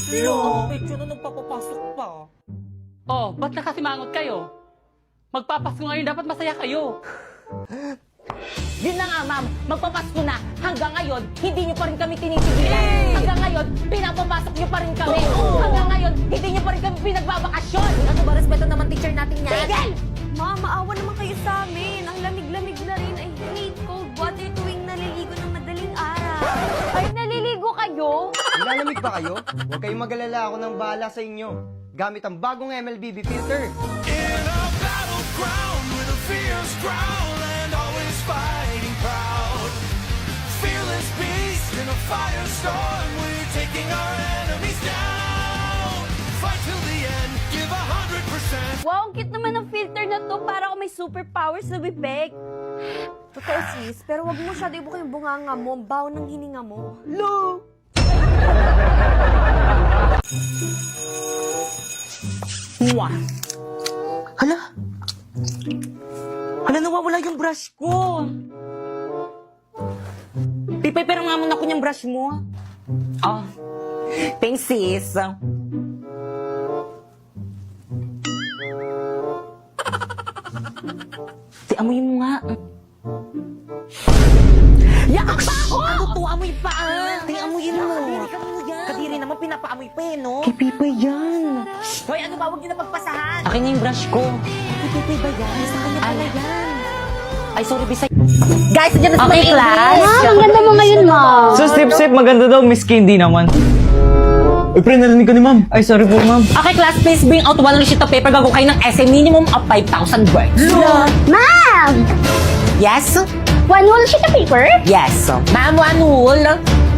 Lo, medyo na nagpapapasok pa. Oh, ba't nakasimangot kayo? Magpapasko ngayon, dapat masaya kayo. Yun na nga, ma'am. Magpapasko na. Hanggang ngayon, hindi niyo pa rin kami tinitigilan. Hanggang ngayon, pinapapasok niyo pa rin kami. Hanggang ngayon, hindi niyo pa rin kami pinagbabakasyon. Ano ba, respeto naman teacher natin yan? Tigil! Ma, maawa naman kayo sa amin. Ang lamig-lamig na rin. I hate cold water tuwing naliligo ng madaling araw. Ay, naliligo kayo? Nilalamig ba kayo? Huwag kayong mag-alala, ako nang bahala sa inyo. Gamit ang bagong MLBB filter. In a battleground with a fierce growl and always fighting proud. Fearless beast in a firestorm, we're taking our enemies down. Fight till the end, give 100%. Wow, ang cute naman ng filter na to. Para ako may superpowers sa bibig. Totoo sis, pero wag mo masyado ibuka yung bunganga mo. Ang baho ng hininga mo. Lo! Mwah! Hala! Hala, nawawala yung brush ko. Pipay, pero nga muna ko yung brush mo. Oh. Thanks, sis. Amoy mo nga. Yakak pa ako! Ano to? Amoy pa ah! Amoyin mo. Kadiri ka mo yan. Kadiri naman, pinapaamoy pa eh, no? Kay Pipay yan. Hoy, ano ba? Huwag niyo na pagpasahan. Akin na yung brush ko. Kay Pipay ba yan? Sa kanya pala yan. Ay, sorry, Bisay. Guys, nandiyan na sa okay, class. Ma'am, ang ganda mo ngayon, ma'am. So, sip, maganda daw, Miss Candy naman. Uy, pre, narinig ko ni ma'am. Ay, sorry po, ma'am. Okay, class, please bring out one sheet of paper. Gagawa kayo ng essay minimum of 5,000 words. Ma'am! Yes? One whole sheet of paper? Yes. Ma'am, one whole?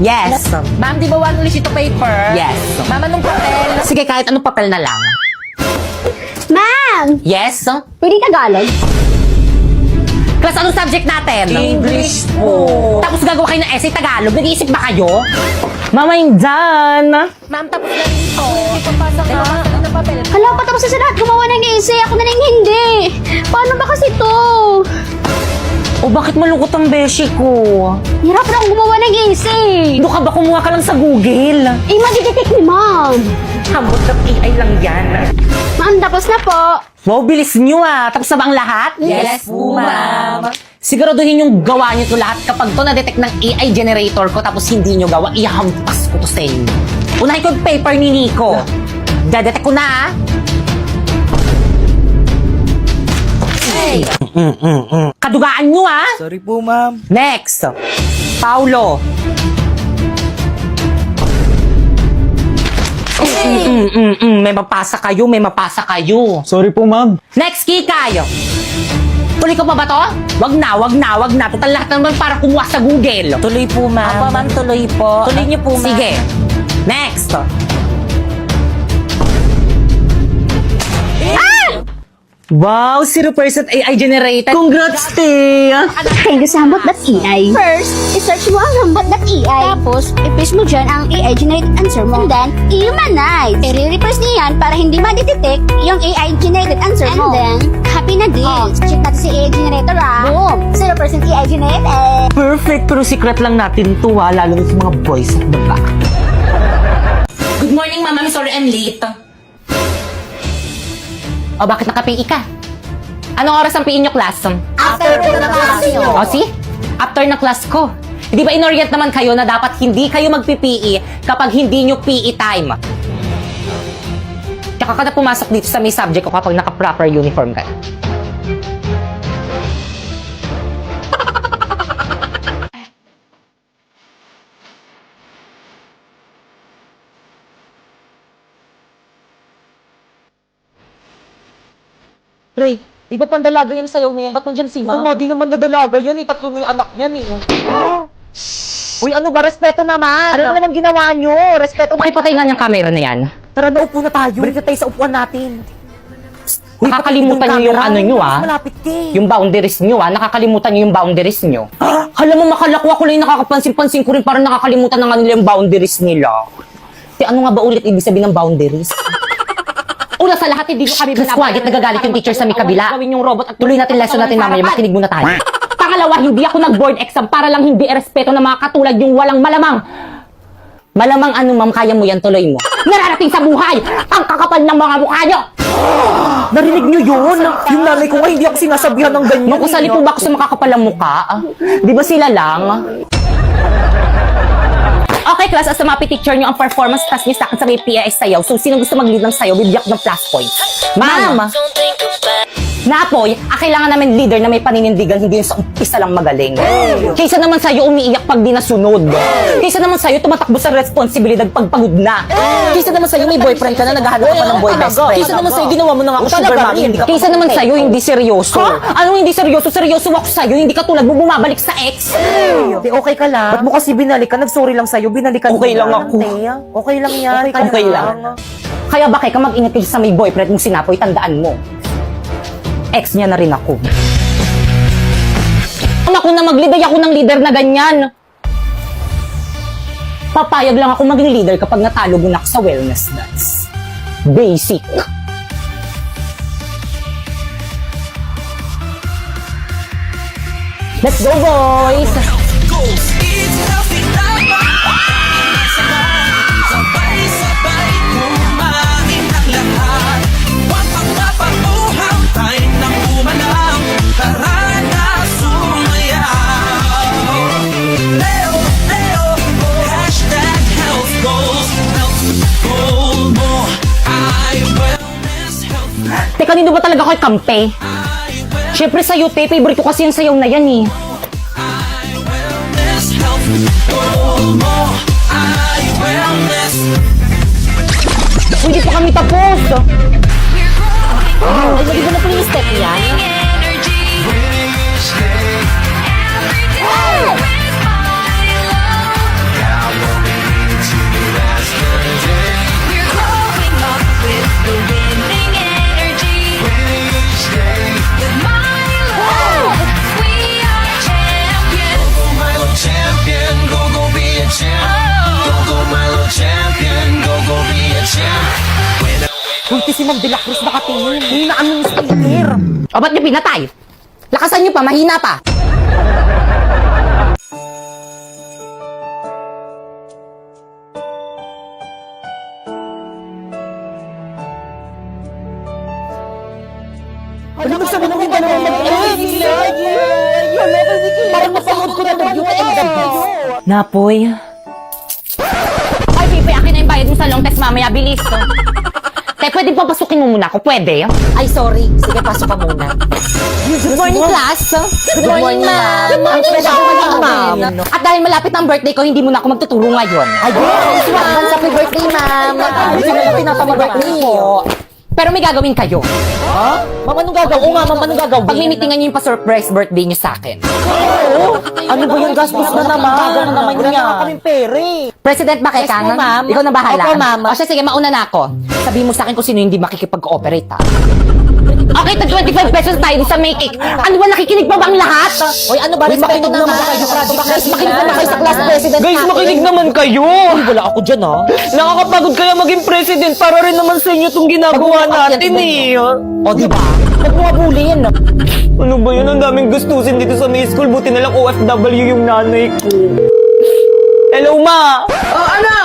Yes. Ma'am, di ba one whole sheet of paper? Yes. Ma'am, anong papel? Sige, kahit anong papel na lang. Ma'am! Yes? Pwede Tagalog? Class, anong subject natin? English po. Tapos gagawa kayo ng essay Tagalog. Nag-iisip ba kayo? Mama, yung dyan. Ma'am, tapos na rin ito. Hindi papasa ka. Ng papel. Hala, patapos na sa lahat. Gumawa ng essay. Ako na lang hindi. Paano ba kasi to? O bakit malungkot ang beshi ko? Hirap na akong gumawa ng essay. Doon ka ba kumuha ka lang sa Google? Eh, madidetect ni ma'am. Hambot ng AI lang yan. Ma'am, tapos na po. Wow, bilis nyo ah. Tapos na ba ang lahat? Yes po, ma'am. Siguraduhin yung gawa nyo to lahat. Kapag to na-detect ng AI generator ko tapos hindi nyo gawa, ihampas ko to sa inyo. Unahin ko yung paper ni Nico. Dadetect ko na ah. Hey! Kadugaan nyo ah. Sorry po, ma'am. Next. Paulo. May mapasa kayo, may mapasa kayo. Sorry po, ma'am. Next, Kikay. Tuloy ko pa ba to? Wag na. Total lahat naman para kumuha sa Google. Tuloy po, ma'am. Opo, ma'am, tuloy po. Tuloy niyo po, ma'am. Sige. Next. Wow, 0% AI generated. Congrats, te! Kay gasambot.ai. First, i-search mo ang hambot.ai. Tapos, i-paste mo dyan ang AI-generated answer mo. And then, i-humanize. I-repress niya yan para hindi ma-detect yung AI-generated answer mo. And then, happy na din. Check natin si AI generator Boom! 0% AI generated. Perfect, pero secret lang natin to ha, lalo na sa mga boys at baba. Good morning, mama. I'm sorry I'm late. O, bakit naka-PE ka? Anong oras ang PE nyo, class? After na class nyo. O, see? After na class ko. Di ba inorient naman kayo na dapat hindi kayo magpi-PE kapag hindi nyo PE time? Tsaka ka na pumasok dito sa may subject ko kapag naka-proper uniform ka. Ray, di ba pandalaga yan sa'yo niya? Ba't nandiyan si Ma? Oo, di naman nadalaga yan eh. Tatlo yung anak niyan eh. Uy, ano ba? Respeto naman! Ano naman ginawa nyo? Respeto. Pakipatay nga niyang camera na yan. Tara, naupo na tayo. Balik na tayo sa upuan natin. Nakakalimutan niyo yung ano nyo ah. Malapit ka eh. Yung boundaries nyo ah. Nakakalimutan niyo yung boundaries nyo. Alam mo, makalakwa ko lang yung nakakapansin-pansin ko rin parang nakakalimutan na nga nila yung boundaries nila. Ano nga ba ulit ibig sabihin ng boundaries? Una sa lahat, hindi nyo kami binabagit, nagagalit yung teacher sa may kabila. Gawin yung robot at tuloy natin lesson natin mamaya, makinig muna tayo. Pangalawa, hindi ako nag-board exam para lang hindi irespeto ng mga katulad yung walang malamang. Malamang ano ma'am, kaya mo yan, tuloy mo. nararating sa buhay. Ang kakapal ng mga mukha nyo. Narinig niyo yun? Yung nanay ko nga hindi ako sinasabihan ng ganyan. Makusali po ba ako sa makakapal ng mukha? Di ba sila lang? Okay, class, as a mapi teacher nyo, ang performance task niyo sa akin sa may PIS sayaw. So, sino gusto mag-lead ng sayaw, bibigyak ng plus points? Ma'am! Napoy, kailangan namin leader na may paninindigan, hindi yung sa umpisa lang magaling. Kaysa naman sa'yo umiiyak pag di nasunod. Kaysa naman sa'yo tumatakbo sa responsibilidad pag pagod na. Kaysa naman sa'yo may boyfriend ka na naghahanap ka pa ng boy best friend. Kaysa naman sa'yo ginawa mo na nga ako sugar mommy, hindi ka. Kaysa naman sa'yo hindi seryoso. Anong hindi seryoso? Seryoso ako sa'yo, hindi ka tulad mo bumabalik sa ex. Di okay ka lang? Ba't mo kasi binalik ka? Nag-sorry lang sa'yo, binalikan Okay mo lang na. ako. Okay lang yan. Okay lang. Kaya bakit ka mag-ingat kayo sa may boyfriend mong sinapoy, tandaan mo. Ex niya na rin ako. Ako na mag-lead, ay ako ng leader na ganyan. Papayag lang ako maging leader kapag natalo mo na ako sa wellness dance. Basic. Let's go, boys! It's healthy naman. Sabay-sabay kumain ang lahat. Huwag magpapakuhang time ng umalang. Tara na sumayaw. Leo, Leo, hashtag health goals. Health goal mo ay wellness health. Teka, nito ba talaga ako'y kampe? Siyempre sa'yo, te. Favorite ko kasi yung sayaw na yan, eh. Wellness health goal mo ay wellness. Hindi pa kami tapos. Ay, hindi ba na po yung step yan? Milo champion, go go be a champ. Go go Milo champion, go go be a champ. Hulti si Ma'am De La Cruz nakatingin. Hindi na anong speaker. O, ba't niyo pinatay? Lakasan niyo pa, mahina pa. Ano ba sabi ng iba naman Parang napanood ko na yung Napoy. Ay, Pipe, akin na yung bayad mo sa long test mamaya. Bilis to. Te, pwede papasukin mo muna ako? Pwede? Ay, sorry. Sige, pasok ka muna. Good morning, class. Good morning, ma'am. Ang pwede ako maging ma'am. At dahil malapit ang birthday ko, hindi mo na ako magtuturo ngayon. Ay, yes. Advance happy birthday, ma'am. Hindi na pinapamabirthday mo. Pero may gagawin kayo. Ha? Ma'am, anong gagawin? Oo nga, ma'am, anong gagawin? Pagmimitingan niyo yung pa-surprise birthday niyo sa akin. Ano ba yung gastos na naman? Gagawin naman niya. Wala kaming pere. President ba kay Yes po, Kanan? ma'am. Ikaw na bahala. Opo, ma'am. O siya, sige, mauna na ako. Sabihin mo sa akin kung sino hindi makikipag-cooperate, ha? Okay, tag 25 pesos tayo sa make cake. Ano ba, nakikinig pa ba ang lahat? Oy, ano ba? Makinig naman kayo. Guys, makinig naman kayo sa class president. Guys, makinig naman kayo! Uy, wala ako dyan, ha? Nakakapagod kaya maging president para rin naman sa inyo itong ginagawa natin eh. O, di ba? Huwag mo abulin. Ano ba yun? Ang daming gustusin dito sa may school. Buti na lang OFW yung nanay ko. Hello, ma! Oh, ano?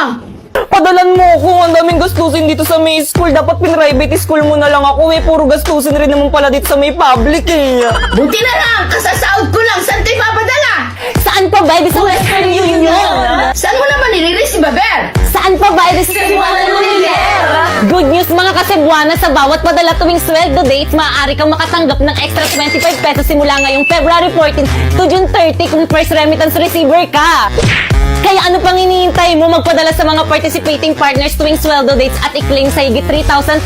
Padalan mo ako. Ang daming gastusin dito sa may school. Dapat pin-private school mo na lang ako eh. Puro gastusin rin naman pala dito sa may public eh. Buti na lang! Kasasaod ko lang! Saan tayo papadala? Saan pa ba? Sa Western Union. Saan mo naman nire-receive, Baber? Saan pa ba? Sa Cebuana Lumiere. Good news mga kasebuana, sa bawat padala tuwing sweldo dates, maaari kang makatanggap ng extra 25 pesos simula ngayong February 14 to June 30 kung first remittance receiver ka. Kaya ano pang hinihintay mo? Magpadala sa mga participating partners tuwing sweldo dates at i-claim sa higit 3,200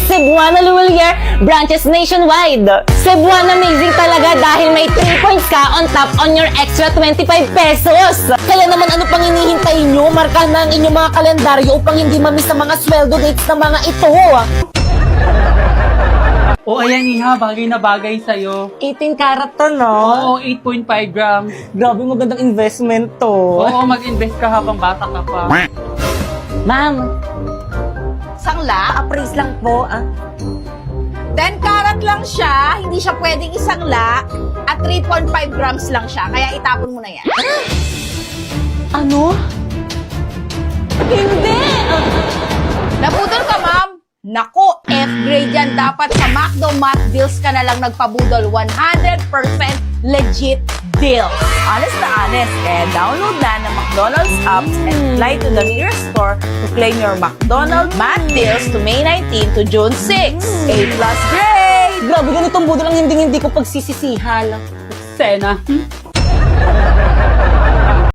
Cebuana Lumiere branches nationwide. Cebuana amazing talaga dahil may 3 points ka on top on your extra 25 pesos. Kaya naman ano pang hinihintay nyo? Markahan na ang inyong mga kalendaryo upang hindi mamiss ang mga sweldo dates ng mga ito. Oh, ayan, Iha. Bagay na bagay sa'yo. 18 karat to, no? Oo, 8.5 grams. Grabe, magandang investment to. Oo, mag-invest ka habang bata ka pa. Ma'am, Sangla? Appraise lang po, ah. 10 karat lang siya, hindi siya pwedeng isangla, at 3.5 grams lang siya, kaya itapon mo na yan. ano? Hindi! Nabudol ka, ma'am? Nako, F-grade yan. Dapat sa McDo Math Deals ka na lang nagpabudol. 100% legit deal. Honest na honest. Kaya download na ng McDonald's apps and fly to the nearest store to claim your McDonald's Math Deals to May 19 to June 6. A+ grade! Grabe, ganitong budol ang hindi ko pagsisisihan. Sena.